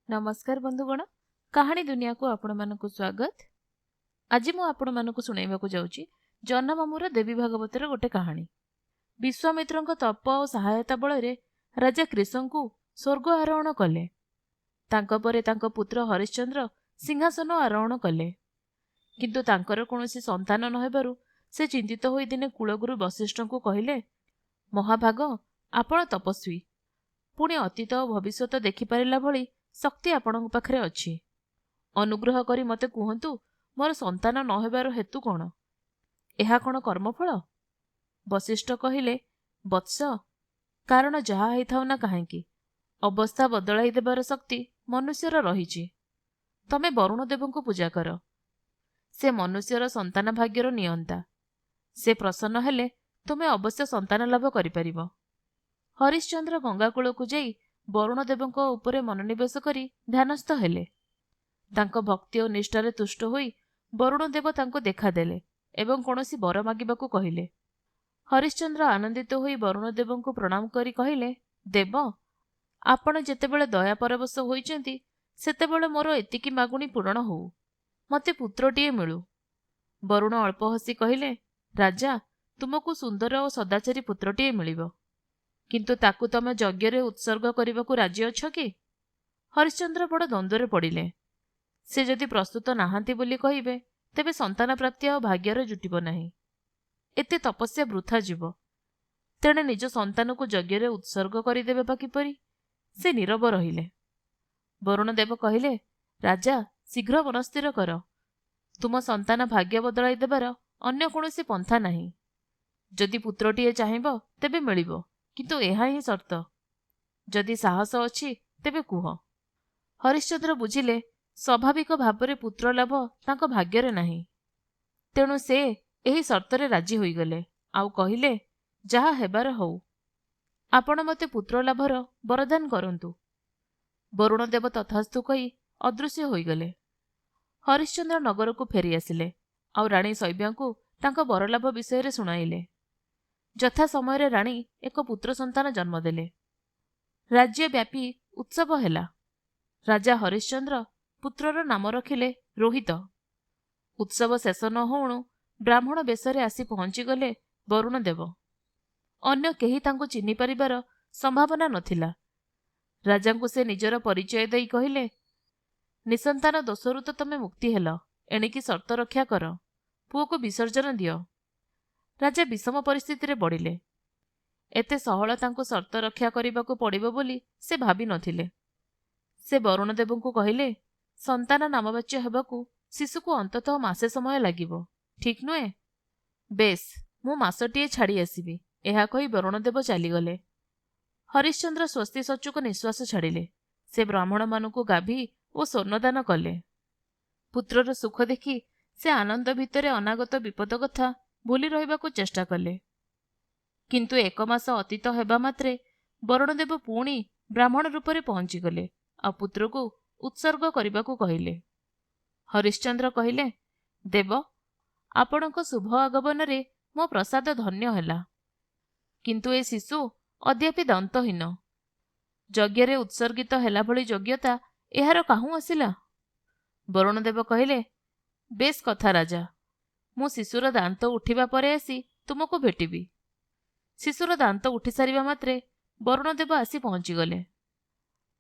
नमस्कार बंधुगण, कहानी दुनिया को आपण मानक स्वागत। आज मु आपण मानक शुणाइबाकू जाउची जन्ममूर देवी भागवतर गोटे कहानी। विश्वामित्रंक तप और सहायता बल राजा कृशंकु स्वर्ग आरोहण कले। तांको परे तांको पुत्र हरिश्चंद्र सिंहासन आरोहण कले, किंतु तांकर कोनोसी संतान न हेबारु से चिंतित होई दिने कुलगुरु वशिष्ठंकु कहिले, महाभाग आपण तपस्वी, पुणी अतीत और भविष्यत देखि पारिला भली शक्ति आपणଙ୍କ पाखरे अछि। अनुग्रह करी मते कुहंतु मोर संतान न हेबार हेतु कोन? एहा कोन कर्मफल? वशिष्ठ कहिले, वत्स, कारण जहा हेथाउ ना काहेकि अवस्था बदलाई देबार शक्ति मनुष्यर रहिछि। तमे वरुण देवंकु पूजा कर, से मनुष्यर संतान भाग्यर नियंता। से प्रसन्न हेले तुमे अवश्य संतान लाभ करि परिबो। हरिश्चंद्र गंगाकूलकु जाई वरुण देवंक उपरे मनोनिवेश करी ध्यानस्थ हेले। तांको भक्ति और निष्ठारे तुष्ट होई वरुण देव तांको देखादेले एवं कौनसी वर मागिबाकू कहिले। हरिश्चंद्र आनंदित होई वरुण देवंकु प्रणाम करी कहिले, देव, आपण जेतेबेले दया परवश होइचंती सेतेबेले मोर एतिकी मागुणी पूरण हो, मते पुत्रटीए मिलू। वरुण अल्प हसी कहिले, राजा, तुमको सुंदर और सदाचारी पुत्रटीए मिलिबो, किंतु ताकू तमे यज्ञ उत्सर्ग करने राजी अछ कि? हरिश्चंद्र बड़ द्वंद्वरे पड़िले। से जदि प्रस्तुत नाहांती बोली कहिबे तेबे संतान प्राप्ति आ भाग्यर जुटिब नाही। एते तपस्या वृथा जीव। तेणे निज संतान को यज्ञ उत्सर्ग करदेवे बा किपरि? से नीरव रहिले। वरुण देव कहिले, राजा, शीघ्र मनस्थिर कर। तुम संतान भाग्य बदलाई देबार अन्य कौनसी पंथा नाही। जदि पुत्रटीए चाहिब तेबे मिलिबो, किंतु एहा ही शर्त। जदि साहस अछि तेबे कुह। हरिश्चंद्र बुझिले स्वाभाविक भावरे पुत्र लाभ तांको भाग्ୟରେ नाही। तेणु से एही शर्तरे राजी होईगले आउ कहिले, जहा हेबार हौ, आपण मते पुत्र लाभर वरदान करंतु। वरुण देव तथास्तु कही अदृश्य होईगले। हरिश्चंद्र नगर को फेरी आसिले आउ राणी शैब्याଙ୍କୁ तांको वरलाभ विषय शुणाइले। यथा समय राणी एक पुत्र संतान जन्म देले। राज्यव्यापी उत्सव हेला। राजा हरिश्चंद्र पुत्रर नाम रखिले रोहित। उत्सव शेष न होणु ब्राह्मण बेशरे आसी पहुंचीगले वरुण देव। अन्य केही तांको चिन्हि परिबार संभावना नथिला। राजांको से निजर परिचय देई कहिले, निसंतान दोषरु तो तमे मुक्ति हेल, एणिकी शर्त रक्षा कर, पुओ को विसर्जन दियो। राजा विषम परिस्थिति रे पड़िले। एते सहल तांको शर्त रक्षा करिबाकू पड़िबो बोली से भाबी नथिले। से वरुण देवंकु कहिले, संतान नामवाच्य हेबाकू शिशु को अंततः मासे समय लागिबो, ठीक नुए? बेस, मु मासटीए छाड़ी आसीबी, एहा कही वरुण देव चलीगले। हरिश्चंद्र स्वस्ति सचुक निश्वास छाड़िले। से ब्राह्मण मानकू गाभी और स्वर्णदान कले। पुत्रर सुख देखि से आनंद भितरे अनागत विपद कथा भूली रहिबाकू चेष्टा कले। किंतु एक मास अतीत हेबा मात्रे वरुणदेव पुणी ब्राह्मण रूपरे पहुंचीगले आ पुत्र को उत्सर्ग करबाकू कहिले। हरिश्चंद्र कहिले, देव, आपणक शुभ आगमन रे मो प्रसाद धन्य हेला, किंतु ए शिशु अद्यापि दंतहीन। यज्ञ उत्सर्गित हेला भली योग्यता एहार काहू आसिला? वरुणदेव कहिले, बेस कथा राजा, मु शिशुर दांत उठिबा परे आसी तुमको भेटिबी। शिशुर दांत उठी सारिबा मात्रे वरुणदेव आसी पहुंचीगले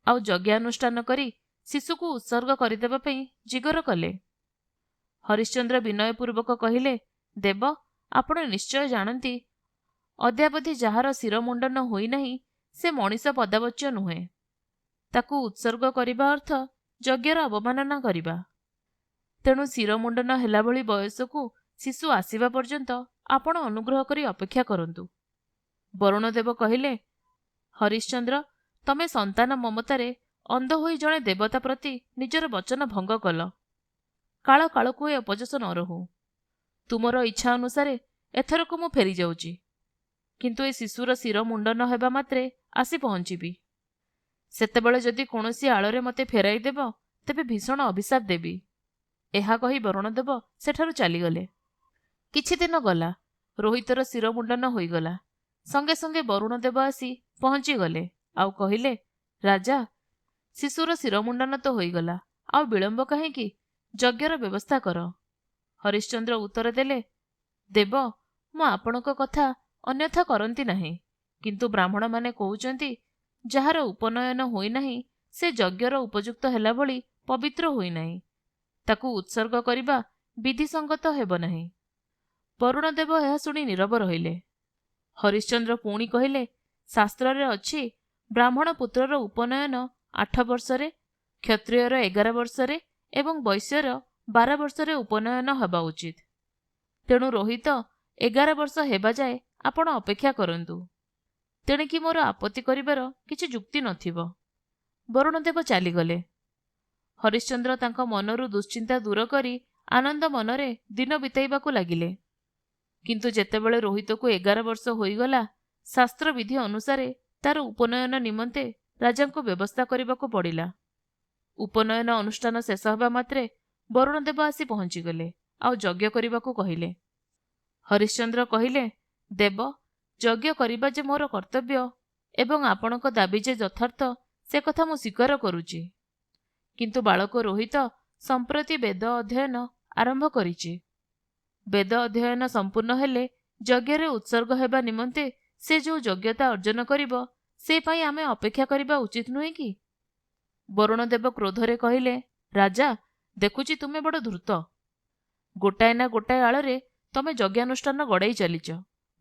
आउ यज्ञानुष्ठान करी शिशु को उत्सर्ग करदेबा पई जिगर कले। हरिश्चंद्र विनयपूर्वक कहिले, देव, आपण निश्चय जानती अद्यावधि जार शिरमुंडन होई नाही से मनीष पदावच्य नुहे। ताकू उत्सर्ग करिबा अर्थ यज्ञर अवमानना करिबा। तेणु शिरमुंडन हेला भली बयस को शिशु आसीबा पर्यंत आपण अनुग्रह करी अपेक्षा करंतु। वरुणदेव कहिले, हरिश्चंद्र, तमे संतान ममतारे अंध होई जणे देवता प्रति निजर वचन भंग कल। काल कालकू ए अपजस न रहू। तुमर इच्छा अनुसारे एथरक मु फेरी जाउची, किंतु ए शिशुर शिर मुंडन हेबा मात्रे आसी पहुंचीबी। सेतेबेले जदि कोनोसी आଳରେ मते फेराई देब तेबे भीषण अभिशाप देबी। एहा कही वरुणदेव सेठारु चालीगले। किछि दिन गला, रोहितर शिर मुंडन होईगला। संगे संगे वरुणदेव आसी पहुंचीगले आउ कहिले, राजा, ଶିଶୁର ଶିରମୁଣ୍ଡନ ତ ହୋଇଗଲା, ଆଉ ବିଳମ୍ବ କାହିଁକି? ଯଜ୍ଞର ବ୍ୟବସ୍ଥା କର। ହରିଶ୍ଚନ୍ଦ୍ର ଉତ୍ତର ଦେଲେ, ଦେବ, ମୁଁ ଆପଣଙ୍କ କଥା ଅନ୍ୟଥା କରନ୍ତି ନାହିଁ, କିନ୍ତୁ ବ୍ରାହ୍ମଣମାନେ କହୁଛନ୍ତି ଯାହାର ଉପନୟନ ହୋଇନାହିଁ ସେ ଯଜ୍ଞର ଉପଯୁକ୍ତ ହେଲା ଭଳି ପବିତ୍ର ହୋଇନାହିଁ, ତାକୁ ଉତ୍ସର୍ଗ କରିବା ବିଧିସଙ୍ଗତ ହେବ ନାହିଁ। ବରୁଣଦେବ ଏହା ଶୁଣି ନୀରବ ରହିଲେ। ହରିଶ୍ଚନ୍ଦ୍ର ପୁଣି କହିଲେ, ଶାସ୍ତ୍ରରେ ଅଛି ବ୍ରାହ୍ମଣ ପୁତ୍ରର ଉପନୟନ 8 ବର୍ଷରେ, କ୍ଷତ୍ରିୟର 11 ବର୍ଷରେ ଏବଂ ବୈଶ୍ୟର 12 ବର୍ଷରେ ଉପନୟନ ହେବା ଉଚିତ। ତେଣୁ ରୋହିତ 11 ବର୍ଷ ହେବା ଯାଏ ଆପଣ ଅପେକ୍ଷା କରନ୍ତୁ। ତେଣିକି ମୋର ଆପତ୍ତି କରିବାର କିଛି ଯୁକ୍ତି ନଥିବ। ବରୁଣଦେବ ଚାଲିଗଲେ। ହରିଶ୍ଚନ୍ଦ୍ର ତାଙ୍କ ମନରୁ ଦୁଶ୍ଚିନ୍ତା ଦୂର କରି ଆନନ୍ଦ ମନରେ ଦିନ ବିତାଇବାକୁ ଲାଗିଲେ। କିନ୍ତୁ ଯେତେବେଳେ ରୋହିତକୁ 11 ବର୍ଷ ହୋଇଗଲା, ଶାସ୍ତ୍ରବିଧି ଅନୁସାରେ ତାର ଉପନୟନ ନିମନ୍ତେ ରାଜାଙ୍କୁ ବ୍ୟବସ୍ଥା କରିବାକୁ ପଡ଼ିଲା। ଉପନୟନ ଅନୁଷ୍ଠାନ ଶେଷ ହେବା ମାତ୍ରେ ବରୁଣଦେବ ଆସି ପହଞ୍ଚିଗଲେ, ଆଉ ଯଜ୍ଞ କରିବାକୁ କହିଲେ। ହରିଶ୍ଚନ୍ଦ୍ର କହିଲେ, ଦେବ, ଯଜ୍ଞ କରିବା ଯେ ମୋର କର୍ତ୍ତବ୍ୟ ଏବଂ ଆପଣଙ୍କ ଦାବି ଯେ ଯଥାର୍ଥ ସେ କଥା ମୁଁ ସ୍ୱୀକାର କରୁଛି। କିନ୍ତୁ ବାଳକ ରୋହିତ ସମ୍ପ୍ରତି ବେଦ ଅଧ୍ୟୟନ ଆରମ୍ଭ କରିଛି। ବେଦ ଅଧ୍ୟୟନ ସମ୍ପୂର୍ଣ୍ଣ ହେଲେ ଯଜ୍ଞରେ ଉତ୍ସର୍ଗ ହେବା ନିମନ୍ତେ ସେ ଯେଉଁ ଯୋଗ୍ୟତା ଅର୍ଜନ କରିବ, ସେ ପାଇଁ ଆମେ ଅପେକ୍ଷା କରିବା ଉଚିତ ନୁହେଁ କି? ବରୁଣଦେବ କ୍ରୋଧରେ କହିଲେ, ରାଜା, ଦେଖୁଛି ତୁମେ ବଡ଼ ଧୂର୍ତ୍ତ। ଗୋଟାଏ ନା ଗୋଟାଏ ଆଳରେ ତମେ ଯଜ୍ଞାନୁଷ୍ଠାନ ଗଡ଼ାଇ ଚାଲିଛ।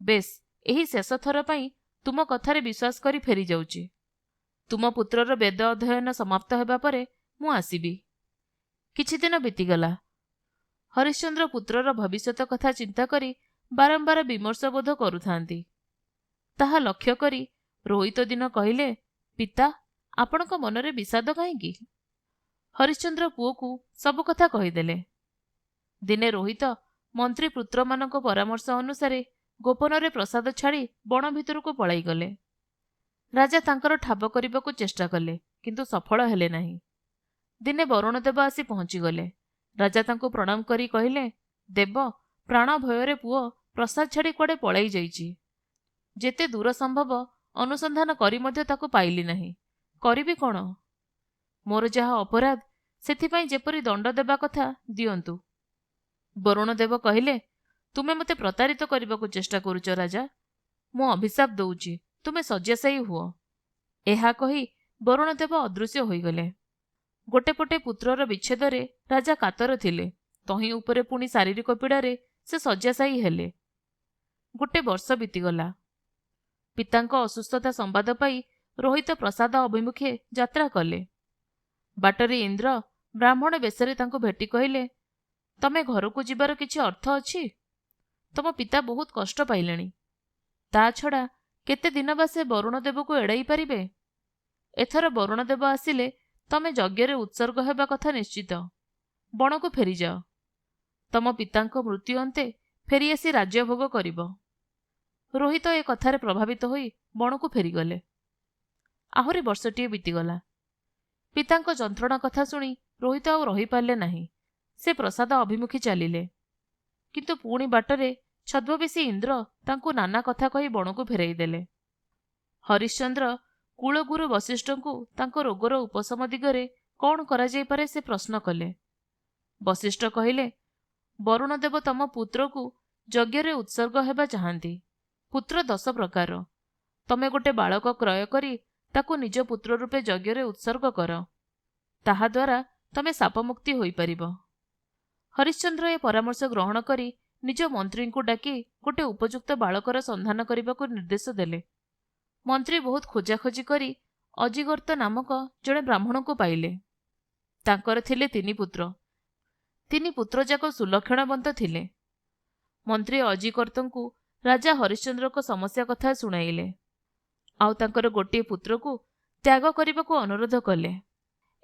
ବେଶ୍, ଏହି ଶେଷ ଥର ପାଇଁ ତୁମ କଥାରେ ବିଶ୍ୱାସ କରି ଫେରି ଯାଉଛି। ତୁମ ପୁତ୍ରର ବେଦ ଅଧ୍ୟୟନ ସମାପ୍ତ ହେବା ପରେ ମୁଁ ଆସିବି। କିଛିଦିନ ବିତିଗଲା। ହରିଶ୍ଚନ୍ଦ୍ର ପୁତ୍ରର ଭବିଷ୍ୟତ କଥା ଚିନ୍ତା କରି ବାରମ୍ବାର ବିମର୍ଷ ବୋଧ କରୁଥାନ୍ତି। ତାହା ଲକ୍ଷ୍ୟ କରି ରୋହିତ ଦିନ କହିଲେ, ପିତା, ଆପଣଙ୍କ ମନରେ ବିଷାଦ କାହିଁକି? ହରିଶ୍ଚନ୍ଦ୍ର ପୁଅକୁ ସବୁ କଥା କହିଦେଲେ। ଦିନେ ରୋହିତ ମନ୍ତ୍ରୀ ପୁତ୍ରମାନଙ୍କ ପରାମର୍ଶ ଅନୁସାରେ ଗୋପନରେ ପ୍ରସାଦ ଛାଡ଼ି ବଣ ଭିତରକୁ ପଳାଇଗଲେ। ରାଜା ତାଙ୍କର ଠାବ କରିବାକୁ ଚେଷ୍ଟା କଲେ, କିନ୍ତୁ ସଫଳ ହେଲେ ନାହିଁ। ଦିନେ ବରୁଣଦେବ ଆସି ପହଞ୍ଚିଗଲେ। ରାଜା ତାଙ୍କୁ ପ୍ରଣାମ କରି କହିଲେ, ଦେବ, ପ୍ରାଣ ଭୟରେ ପୁଅ ପ୍ରସାଦ ଛାଡ଼ି କୁଆଡ଼େ ପଳାଇ ଯାଇଛି। ଯେତେ ଦୂର ସମ୍ଭବ ଅନୁସନ୍ଧାନ କରି ମଧ୍ୟ ତାକୁ ପାଇଲି ନାହିଁ। କରିବି କ'ଣ? ମୋର ଯାହା ଅପରାଧ, ସେଥିପାଇଁ ଯେପରି ଦଣ୍ଡ ଦେବା କଥା ଦିଅନ୍ତୁ। ବରୁଣଦେବ କହିଲେ, ତୁମେ ମୋତେ ପ୍ରତାରିତ କରିବାକୁ ଚେଷ୍ଟା କରୁଛ ରାଜା। ମୁଁ ଅଭିଶାପ ଦଉଛି, ତୁମେ ଶଯ୍ୟାଶାୟୀ ହୁଅ। ଏହା କହି ବରୁଣଦେବ ଅଦୃଶ୍ୟ ହୋଇଗଲେ। ଗୋଟେ ପଟେ ପୁତ୍ରର ବିଚ୍ଛେଦରେ ରାଜା କାତର ଥିଲେ, ତହିଁ ଉପରେ ପୁଣି ଶାରୀରିକ ପୀଡ଼ାରେ ସେ ଶଯ୍ୟାଶାୟୀ ହେଲେ। ଗୋଟେ ବର୍ଷ ବିତିଗଲା। ପିତାଙ୍କ ଅସୁସ୍ଥତା ସମ୍ବାଦ ପାଇ ରୋହିତ ପ୍ରସାଦ ଅଭିମୁଖେ ଯାତ୍ରା କଲେ। ବାଟରେ ଇନ୍ଦ୍ର ବ୍ରାହ୍ମଣ ବେଶରେ ତାଙ୍କୁ ଭେଟି କହିଲେ, ତମେ ଘରକୁ ଯିବାର କିଛି ଅର୍ଥ ଅଛି? ତମ ପିତା ବହୁତ କଷ୍ଟ ପାଇଲେଣି। ତା ଛଡ଼ା କେତେ ଦିନ ବା ସେ ବରୁଣଦେବକୁ ଏଡ଼ାଇ ପାରିବେ? ଏଥର ବରୁଣଦେବ ଆସିଲେ ତମେ ଯଜ୍ଞରେ ଉତ୍ସର୍ଗ ହେବା କଥା ନିଶ୍ଚିତ। ବଣକୁ ଫେରିଯାଅ। ତମ ପିତାଙ୍କ ମୃତ୍ୟୁ ଅନ୍ତେ ଫେରିଆସି ରାଜ୍ୟଭୋଗ କରିବ। ରୋହିତ ଏ କଥାରେ ପ୍ରଭାବିତ ହୋଇ ବଣକୁ ଫେରିଗଲେ। ଆହୁରି ବର୍ଷଟିଏ ବିତିଗଲା। ପିତାଙ୍କ ଯନ୍ତ୍ରଣା କଥା ଶୁଣି ରୋହିତ ଆଉ ରହିପାରିଲେ ନାହିଁ। ସେ ପ୍ରସାଦ ଅଭିମୁଖୀ ଚାଲିଲେ। କିନ୍ତୁ ପୁଣି ବାଟରେ ଛଦ୍ମବେଶୀ ଇନ୍ଦ୍ର ତାଙ୍କୁ ନାନା କଥା କହି ବଣକୁ ଫେରାଇ ଦେଲେ। ହରିଶ୍ଚନ୍ଦ୍ର କୁଳଗୁରୁ ବଶିଷ୍ଠଙ୍କୁ ତାଙ୍କ ରୋଗର ଉପଶମ ଦିଗରେ କ'ଣ କରାଯାଇପାରେ ସେ ପ୍ରଶ୍ନ କଲେ। ବଶିଷ୍ଠ କହିଲେ, ବରୁଣଦେବ ତମ ପୁତ୍ରକୁ ଯଜ୍ଞରେ ଉତ୍ସର୍ଗ ହେବା ଚାହାନ୍ତି। ପୁତ୍ର 10 ପ୍ରକାର। ତମେ ଗୋଟେ ବାଳକ କ୍ରୟ କରି ତାକୁ ନିଜ ପୁତ୍ର ରୂପେ ଯଜ୍ଞରେ ଉତ୍ସର୍ଗ କର। ତାହାଦ୍ୱାରା ତମେ ଶାପମୁକ୍ତି ହୋଇପାରିବ। ହରିଶ୍ଚନ୍ଦ୍ର ଏ ପରାମର୍ଶ ଗ୍ରହଣ କରି ନିଜ ମନ୍ତ୍ରୀଙ୍କୁ ଡାକି ଗୋଟେ ଉପଯୁକ୍ତ ବାଳକର ସନ୍ଧାନ କରିବାକୁ ନିର୍ଦ୍ଦେଶ ଦେଲେ। ମନ୍ତ୍ରୀ ବହୁତ ଖୋଜାଖୋଜି କରି ଅଜିଗର୍ତ୍ତ ନାମକ ଜଣେ ବ୍ରାହ୍ମଣଙ୍କୁ ପାଇଲେ। ତାଙ୍କର ଥିଲେ 3 ପୁତ୍ର। 3 ପୁତ୍ରଯାକ ସୁଲକ୍ଷଣବନ୍ତ ଥିଲେ। ମନ୍ତ୍ରୀ ଅଜିକର୍ତ୍ତଙ୍କୁ ରାଜା ହରିଶ୍ଚନ୍ଦ୍ରଙ୍କ ସମସ୍ୟା କଥା ଶୁଣାଇଲେ, ଆଉ ତାଙ୍କର ଗୋଟିଏ ପୁତ୍ରକୁ ତ୍ୟାଗ କରିବାକୁ ଅନୁରୋଧ କଲେ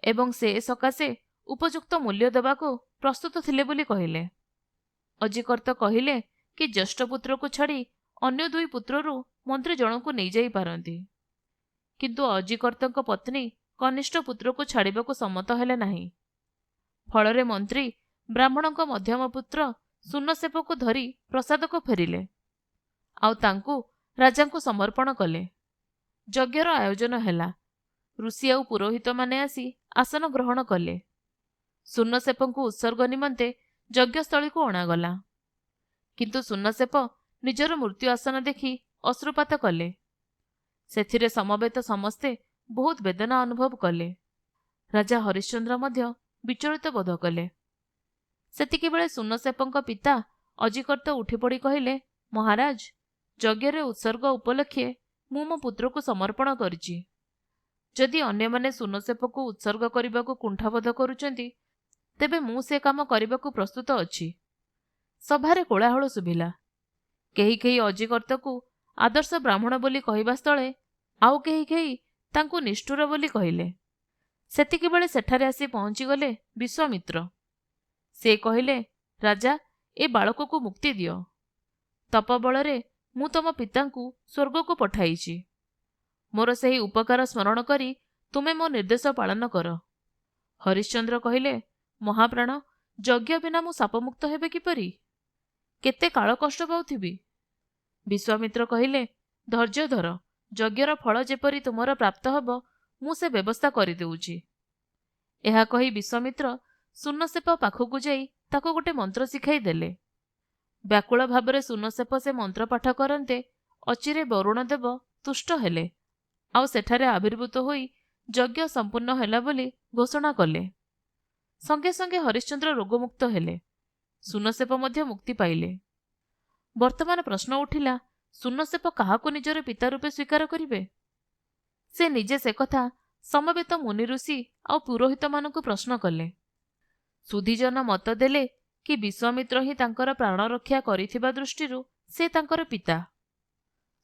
ଏବଂ ସେ ସକାଶେ ଉପଯୁକ୍ତ ମୂଲ୍ୟ ଦେବାକୁ ପ୍ରସ୍ତୁତ ଥିଲେ ବୋଲି କହିଲେ। ଅଜିକର୍ତ୍ତ କହିଲେ କି ଜ୍ୟେଷ୍ଠ ପୁତ୍ରକୁ ଛାଡ଼ି ଅନ୍ୟ 2 ପୁତ୍ରରୁ ମନ୍ତ୍ରୀ ଜଣଙ୍କୁ ନେଇଯାଇପାରନ୍ତି। କିନ୍ତୁ ଅଜିକର୍ତ୍ତଙ୍କ ପତ୍ନୀ କନିଷ୍ଠ ପୁତ୍ରକୁ ଛାଡ଼ିବାକୁ ସମ୍ମତ ହେଲେ ନାହିଁ। ଫଳରେ ମନ୍ତ୍ରୀ ବ୍ରାହ୍ମଣଙ୍କ ମଧ୍ୟମ ପୁତ୍ର ସୁନଶେପକୁ ଧରି ପ୍ରସାଦକୁ ଫେରିଲେ, ଆଉ ତାଙ୍କୁ ରାଜାଙ୍କୁ ସମର୍ପଣ କଲେ। ଯଜ୍ଞର ଆୟୋଜନ ହେଲା। ଋଷି ଆଉ ପୁରୋହିତମାନେ ଆସି ଆସନ ଗ୍ରହଣ କଲେ। ସୁନଶେପଙ୍କୁ ଉତ୍ସର୍ଗ ନିମନ୍ତେ ଯଜ୍ଞସ୍ଥଳୀକୁ ଅଣାଗଲା। କିନ୍ତୁ ସୁନଶେପ ନିଜର ମୃତ୍ୟୁ ଆସନ ଦେଖି ଅଶ୍ରୁପାତ କଲେ। ସେଥିରେ ସମବେତ ସମସ୍ତେ ବହୁତ ବେଦନା ଅନୁଭବ କଲେ। ରାଜା ହରିଶ୍ଚନ୍ଦ୍ର ମଧ୍ୟ ବିଚଳିତ ବୋଧ କଲେ। ସେତିକିବେଳେ ସୁନଶେପଙ୍କ ପିତା ଅଜିକର୍ତ୍ତ ଉଠିପଡ଼ି କହିଲେ, ମହାରାଜ, ଯଜ୍ଞରେ ଉତ୍ସର୍ଗ ଉପଲକ୍ଷେ ମୁଁ ମୋ ପୁତ୍ରକୁ ସମର୍ପଣ କରିଛି। ଯଦି ଅନ୍ୟମାନେ ସୁନଶେପକୁ ଉତ୍ସର୍ଗ କରିବାକୁ କୁଣ୍ଠାବୋଧ କରୁଛନ୍ତି, ତେବେ ମୁଁ ସେ କାମ କରିବାକୁ ପ୍ରସ୍ତୁତ ଅଛି। ସଭାରେ କୋଳାହଳ ଶୁଭିଲା। କେହି କେହି ଅଜିକର୍ତ୍ତକୁ ଆଦର୍ଶ ବ୍ରାହ୍ମଣ ବୋଲି କହିବା ସ୍ଥଳେ ଆଉ କେହି କେହି ତାଙ୍କୁ ନିଷ୍ଠୁର ବୋଲି କହିଲେ। ସେତିକିବେଳେ ସେଠାରେ ଆସି ପହଞ୍ଚିଗଲେ ବିଶ୍ୱାମିତ୍ର। ସେ କହିଲେ, ରାଜା, ଏ ବାଳକକୁ ମୁକ୍ତି ଦିଅ। ତପବଳରେ ମୁଁ ତମ ପିତାଙ୍କୁ ସ୍ୱର୍ଗକୁ ପଠାଇଛି। ମୋର ସେହି ଉପକାର ସ୍ମରଣ କରି ତୁମେ ମୋ ନିର୍ଦ୍ଦେଶ ପାଳନ କର। ହରିଶ୍ଚନ୍ଦ୍ର କହିଲେ, ମହାପ୍ରାଣ, ଯଜ୍ଞ ବିନା ମୁଁ ଶାପମୁକ୍ତ ହେବେ କିପରି? କେତେ କାଳ କଷ୍ଟ ପାଉଥିବି। ବିଶ୍ୱାମିତ୍ର କହିଲେ, ଧୈର୍ଯ୍ୟ ଧର, ଯଜ୍ଞର ଫଳ ଯେପରି ତୁମର ପ୍ରାପ୍ତ ହେବ ମୁଁ ସେ ବ୍ୟବସ୍ଥା କରିଦେଉଛି। ଏହା କହି ବିଶ୍ୱାମିତ୍ର ସୁନଶେପ ପାଖକୁ ଯାଇ ତାକୁ ଗୋଟେ ମନ୍ତ୍ର ଶିଖାଇ ଦେଲେ। ବ୍ୟାକୁଳ ଭାବରେ ସୁନଶେପ ସେ ମନ୍ତ୍ର ପାଠ କରନ୍ତେ ଅଚିରେ ବରୁଣଦେବ ତୁଷ୍ଟ ହେଲେ ଆଉ ସେଠାରେ ଆବିର୍ଭୂତ ହୋଇ ଯଜ୍ଞ ସମ୍ପୂର୍ଣ୍ଣ ହେଲା ବୋଲି ଘୋଷଣା କଲେ। ସଙ୍ଗେ ସଙ୍ଗେ ହରିଶ୍ଚନ୍ଦ୍ର ରୋଗମୁକ୍ତ ହେଲେ। ସୁନଶେପ ମଧ୍ୟ ମୁକ୍ତି ପାଇଲେ। ବର୍ତ୍ତମାନ ପ୍ରଶ୍ନ ଉଠିଲା, ସୁନଶେପ କାହାକୁ ନିଜର ପିତା ରୂପେ ସ୍ୱୀକାର କରିବେ? ସେ ନିଜେ ସେ କଥା ସମବେତ ମୁନି ଋଷି ଆଉ ପୁରୋହିତମାନଙ୍କୁ ପ୍ରଶ୍ନ କଲେ। ସୁଧୀଜନ ମତ ଦେଲେ କି ବିଶ୍ୱାମିତ୍ର ହିଁ ତାଙ୍କର ପ୍ରାଣ ରକ୍ଷା କରିଥିବା ଦୃଷ୍ଟିରୁ ସେ ତାଙ୍କର ପିତା।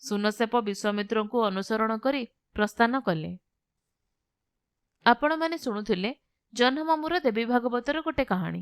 ସୁନଶେପ ବିଶ୍ୱାମିତ୍ରଙ୍କୁ ଅନୁସରଣ କରି ପ୍ରସ୍ଥାନ କଲେ। ଆପଣମାନେ ଶୁଣୁଥିଲେ ଜହ୍ନମାମୁଁର ଦେବୀ ଭାଗବତର ଗୋଟେ କାହାଣୀ।